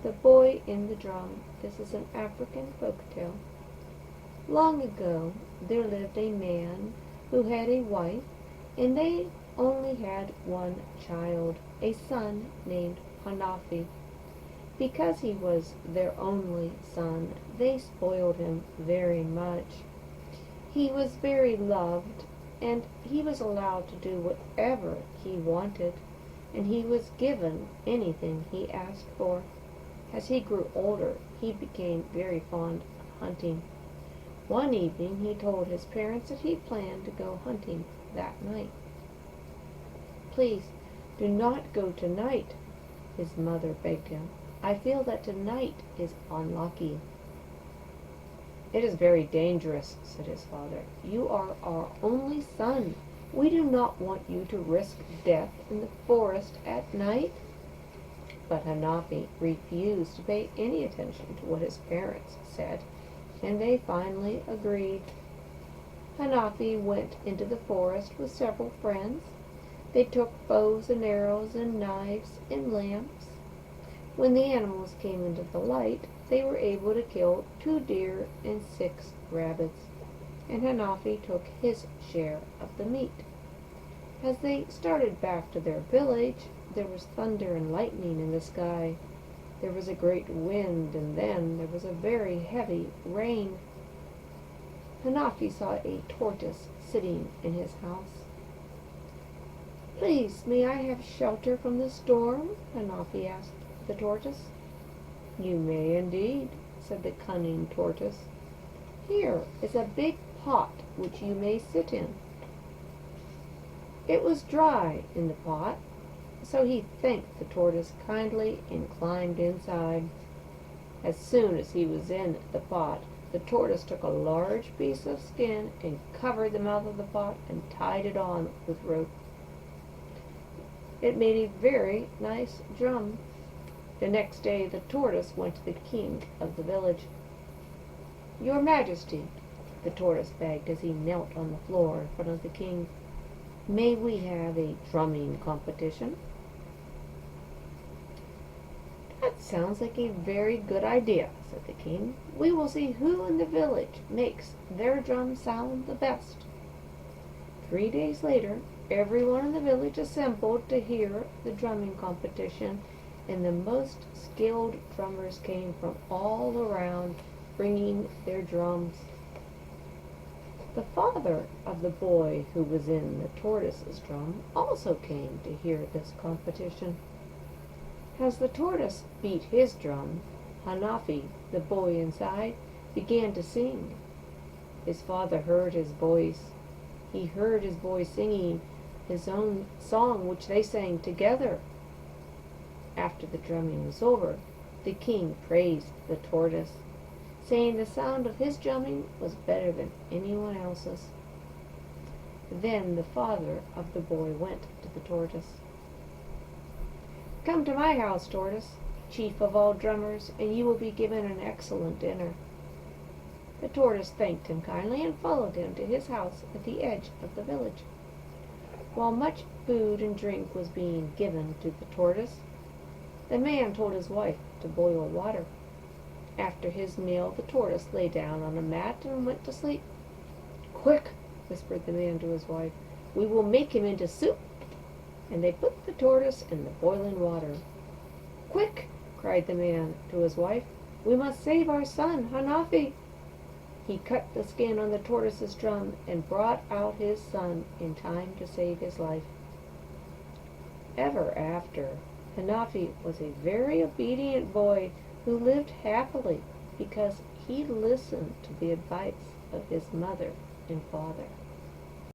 The Boy in the Drum. This is an African folk tale. Long ago there lived a man who had a wife, and they only had one child, a son named Hanafi. Because he was their only son, they spoiled him very much. He was very loved, and he was allowed to do whatever he wanted, and he was given anything he asked for. As he grew older, he became very fond of hunting. One evening he told his parents that he planned to go hunting that night. "Please, do not go tonight," his mother begged him. "I feel that tonight is unlucky." "It is very dangerous," said his father. "You are our only son. We do not want you to risk death in the forest at night." But Hanafi refused to pay any attention to what his parents said, and they finally agreed. Hanafi went into the forest with several friends. They took bows and arrows and knives and lamps. When the animals came into the light, they were able to kill 2 deer and 6 rabbits, and Hanafi took his share of the meat. As they started back to their village, there was thunder and lightning in the sky. There was a great wind, and then there was a very heavy rain. Hanafi saw a tortoise sitting in his house. "Please, may I have shelter from the storm?" Hanafi asked the tortoise. "You may indeed," said the cunning tortoise. "Here is a big pot which you may sit in." It was dry in the pot, so he thanked the tortoise kindly and climbed inside. As soon as he was in the pot, the tortoise took a large piece of skin and covered the mouth of the pot and tied it on with rope. It made a very nice drum. The next day the tortoise went to the king of the village. "Your Majesty," the tortoise begged as he knelt on the floor in front of the king, "may we have a drumming competition?" "That sounds like a very good idea," said the king. "We will see who in the village makes their drum sound the best." 3 days later, everyone in the village assembled to hear the drumming competition, and the most skilled drummers came from all around, bringing their drums. The father of the boy who was in the tortoise's drum also came to hear this competition. As the tortoise beat his drum, Hanafi, the boy inside, began to sing. His father heard his voice. He heard his boy singing his own song, which they sang together. After the drumming was over, the king praised the tortoise, saying the sound of his drumming was better than anyone else's. Then the father of the boy went to the tortoise. "Come to my house, tortoise, chief of all drummers, and you will be given an excellent dinner." The tortoise thanked him kindly and followed him to his house at the edge of the village. While much food and drink was being given to the tortoise, the man told his wife to boil water. After his meal, the tortoise lay down on a mat and went to sleep. "Quick," whispered the man to his wife, "we will make him into soup." And they put the tortoise in the boiling water. "Quick," cried the man to his wife, "we must save our son, Hanafi." He cut the skin on the tortoise's drum and brought out his son in time to save his life. Ever after, Hanafi was a very obedient boy who lived happily because he listened to the advice of his mother and father.